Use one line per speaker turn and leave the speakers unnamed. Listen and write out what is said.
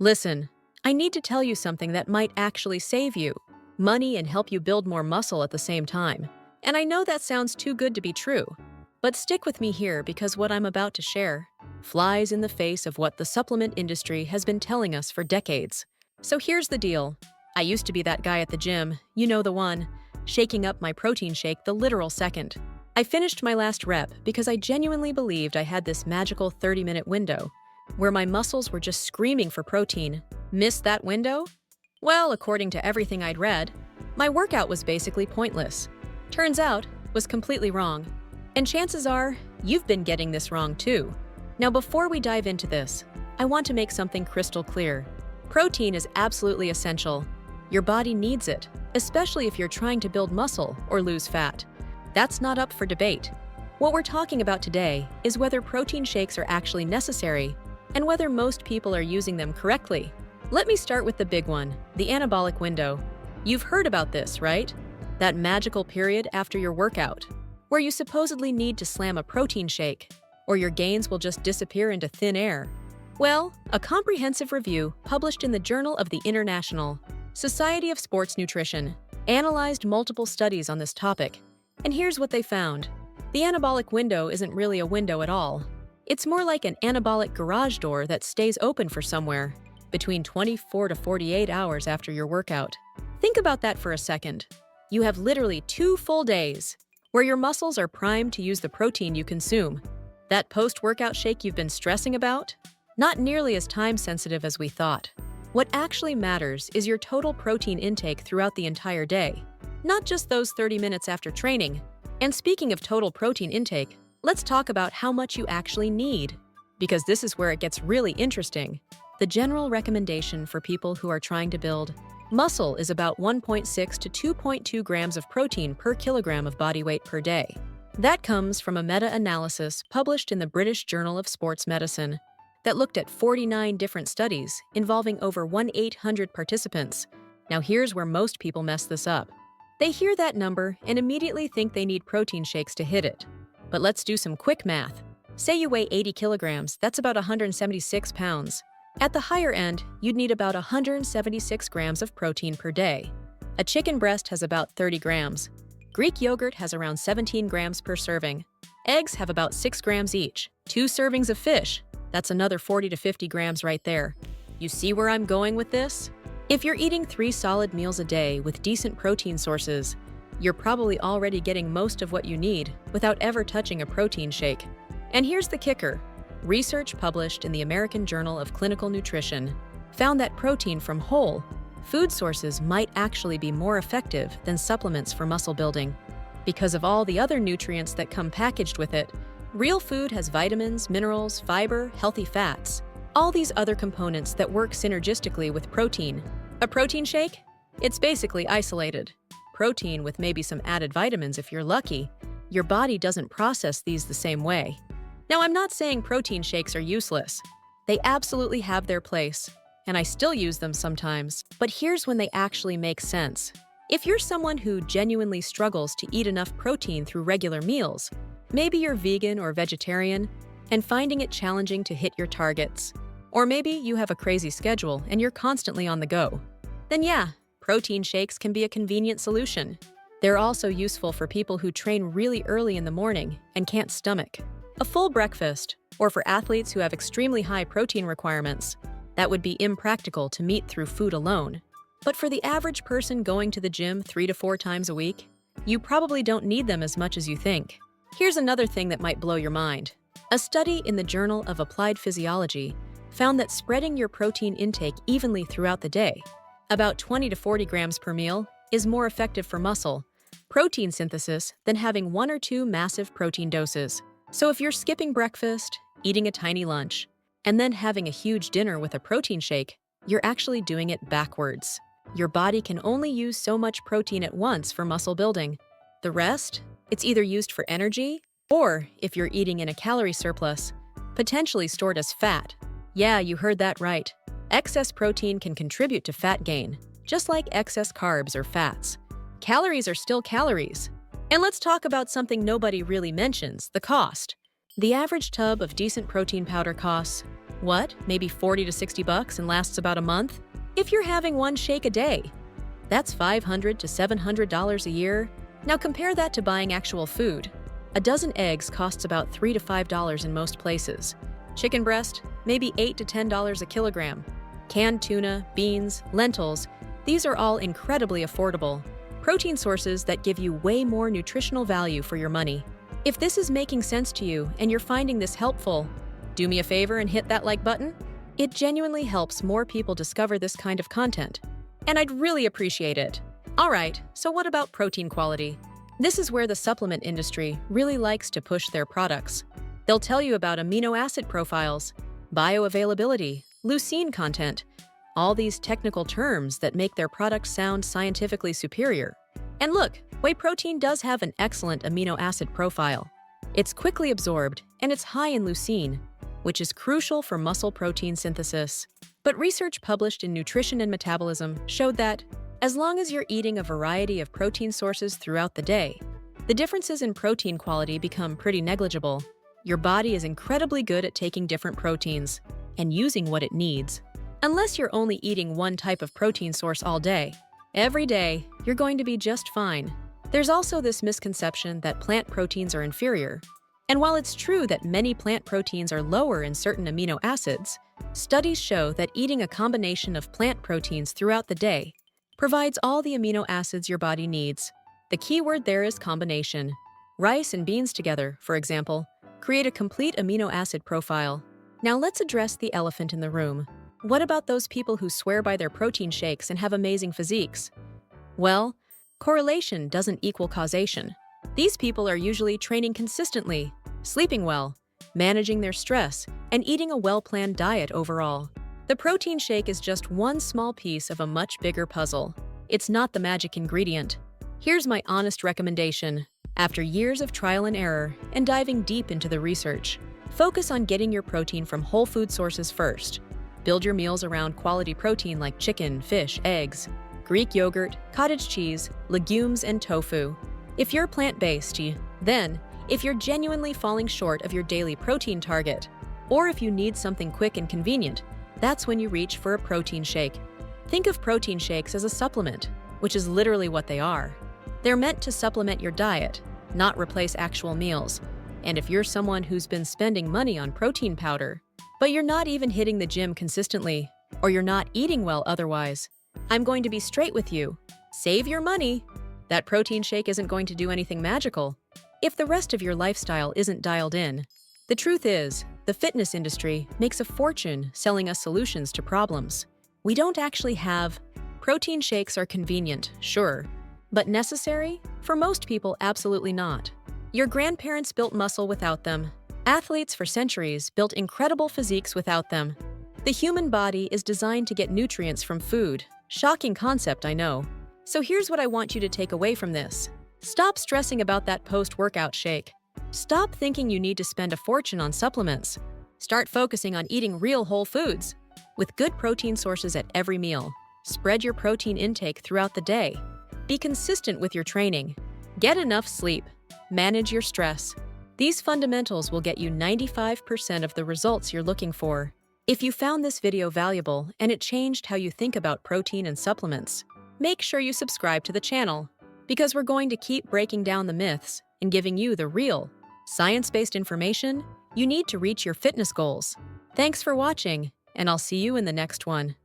Listen, I need to tell you something that might actually save you money and help you build more muscle at the same time. And I know that sounds too good to be true, but stick with me here because what I'm about to share flies in the face of what the supplement industry has been telling us for decades. So here's the deal. I used to be that guy at the gym, you know the one, shaking up my protein shake the literal second. I finished my last rep because I genuinely believed I had this magical 30-minute window where my muscles were just screaming for protein. Missed that window? Well, according to everything I'd read, my workout was basically pointless. Turns out, was completely wrong. And chances are, you've been getting this wrong too. Now before we dive into this, I want to make something crystal clear. Protein is absolutely essential. Your body needs it, especially if you're trying to build muscle or lose fat. That's not up for debate. What we're talking about today is whether protein shakes are actually necessary and whether most people are using them correctly. Let me start with the big one, the anabolic window. You've heard about this, right? That magical period after your workout, where you supposedly need to slam a protein shake, or your gains will just disappear into thin air. Well, a comprehensive review published in the Journal of the International Society of Sports Nutrition analyzed multiple studies on this topic, and here's what they found. The anabolic window isn't really a window at all. It's more like an anabolic garage door that stays open for somewhere between 24 to 48 hours after your workout. Think about that for a second. You have literally 2 full days where your muscles are primed to use the protein you consume. That post-workout shake you've been stressing about? Not nearly as time-sensitive as we thought. What actually matters is your total protein intake throughout the entire day, not just those 30 minutes after training. And speaking of total protein intake, let's talk about how much you actually need, because this is where it gets really interesting. The general recommendation for people who are trying to build muscle is about 1.6 to 2.2 grams of protein per kilogram of body weight per day. That comes from a meta-analysis published in the British Journal of Sports Medicine that looked at 49 different studies involving over 1,800 participants. Now here's where most people mess this up. They hear that number and immediately think they need protein shakes to hit it. But let's do some quick math. Say you weigh 80 kilograms, that's about 176 pounds. At the higher end, you'd need about 176 grams of protein per day. A chicken breast has about 30 grams. Greek yogurt has around 17 grams per serving. Eggs have about 6 grams each. 2 servings of fish, that's another 40 to 50 grams right there. You see where I'm going with this? If you're eating 3 solid meals a day with decent protein sources, you're probably already getting most of what you need without ever touching a protein shake. And here's the kicker. Research published in the American Journal of Clinical Nutrition found that protein from whole food sources might actually be more effective than supplements for muscle building. Because of all the other nutrients that come packaged with it, real food has vitamins, minerals, fiber, healthy fats, all these other components that work synergistically with protein. A protein shake? It's basically isolated protein with maybe some added vitamins if you're lucky. Your body doesn't process these the same way. Now, I'm not saying protein shakes are useless. They absolutely have their place, and I still use them sometimes. But here's when they actually make sense. If you're someone who genuinely struggles to eat enough protein through regular meals, maybe you're vegan or vegetarian and finding it challenging to hit your targets, or maybe you have a crazy schedule and you're constantly on the go, then yeah, protein shakes can be a convenient solution. They're also useful for people who train really early in the morning and can't stomach a full breakfast, or for athletes who have extremely high protein requirements that would be impractical to meet through food alone. But for the average person going to the gym 3 to 4 times a week, you probably don't need them as much as you think. Here's another thing that might blow your mind. A study in the Journal of Applied Physiology found that spreading your protein intake evenly throughout the day, about 20 to 40 grams per meal, is more effective for muscle protein synthesis than having 1 or 2 massive protein doses. So if you're skipping breakfast, eating a tiny lunch, and then having a huge dinner with a protein shake, you're actually doing it backwards. Your body can only use so much protein at once for muscle building. The rest, it's either used for energy, or, if you're eating in a calorie surplus, potentially stored as fat. Yeah, you heard that right. Excess protein can contribute to fat gain, just like excess carbs or fats. Calories are still calories. And let's talk about something nobody really mentions, the cost. The average tub of decent protein powder costs What, maybe 40 to 60 bucks and lasts about a month? If you're having one shake a day, that's $500 to $700 a year. Now compare that to buying actual food. A dozen eggs costs about $3 to $5 in most places. Chicken breast, maybe $8 to $10 a kilogram. Canned tuna, beans, lentils, these are all incredibly affordable. Protein sources that give you way more nutritional value for your money. If this is making sense to you and you're finding this helpful, do me a favor and hit that like button. It genuinely helps more people discover this kind of content, and I'd really appreciate it. Alright, so what about protein quality? This is where the supplement industry really likes to push their products. They'll tell you about amino acid profiles, bioavailability, leucine content, all these technical terms that make their product sound scientifically superior. And look, whey protein does have an excellent amino acid profile. It's quickly absorbed and it's high in leucine, which is crucial for muscle protein synthesis. But research published in Nutrition and Metabolism showed that, as long as you're eating a variety of protein sources throughout the day, the differences in protein quality become pretty negligible. Your body is incredibly good at taking different proteins and using what it needs. Unless you're only eating one type of protein source all day, every day, you're going to be just fine. There's also this misconception that plant proteins are inferior. And while it's true that many plant proteins are lower in certain amino acids, studies show that eating a combination of plant proteins throughout the day provides all the amino acids your body needs. The key word there is combination. Rice and beans together, for example, create a complete amino acid profile. Now let's address the elephant in the room. What about those people who swear by their protein shakes and have amazing physiques? Well, correlation doesn't equal causation. These people are usually training consistently, sleeping well, managing their stress, and eating a well-planned diet overall. The protein shake is just one small piece of a much bigger puzzle. It's not the magic ingredient. Here's my honest recommendation. After years of trial and error and diving deep into the research, focus on getting your protein from whole food sources first. Build your meals around quality protein like chicken, fish, eggs, Greek yogurt, cottage cheese, legumes, and tofu. If you're plant-based, then, if you're genuinely falling short of your daily protein target, or if you need something quick and convenient, that's when you reach for a protein shake. Think of protein shakes as a supplement, which is literally what they are. They're meant to supplement your diet, not replace actual meals. And if you're someone who's been spending money on protein powder, but you're not even hitting the gym consistently, or you're not eating well otherwise, I'm going to be straight with you. Save your money. That protein shake isn't going to do anything magical if the rest of your lifestyle isn't dialed in. The truth is, the fitness industry makes a fortune selling us solutions to problems we don't actually have. Protein shakes are convenient, sure, but necessary? For most people, absolutely not. Your grandparents built muscle without them. Athletes for centuries built incredible physiques without them. The human body is designed to get nutrients from food. Shocking concept, I know. So here's what I want you to take away from this. Stop stressing about that post-workout shake. Stop thinking you need to spend a fortune on supplements. Start focusing on eating real whole foods, with good protein sources at every meal. Spread your protein intake throughout the day. Be consistent with your training. Get enough sleep. Manage your stress. These fundamentals will get you 95% of the results you're looking for. If you found this video valuable and it changed how you think about protein and supplements, make sure you subscribe to the channel, because we're going to keep breaking down the myths and giving you the real, science-based information you need to reach your fitness goals. Thanks for watching, and I'll see you in the next one.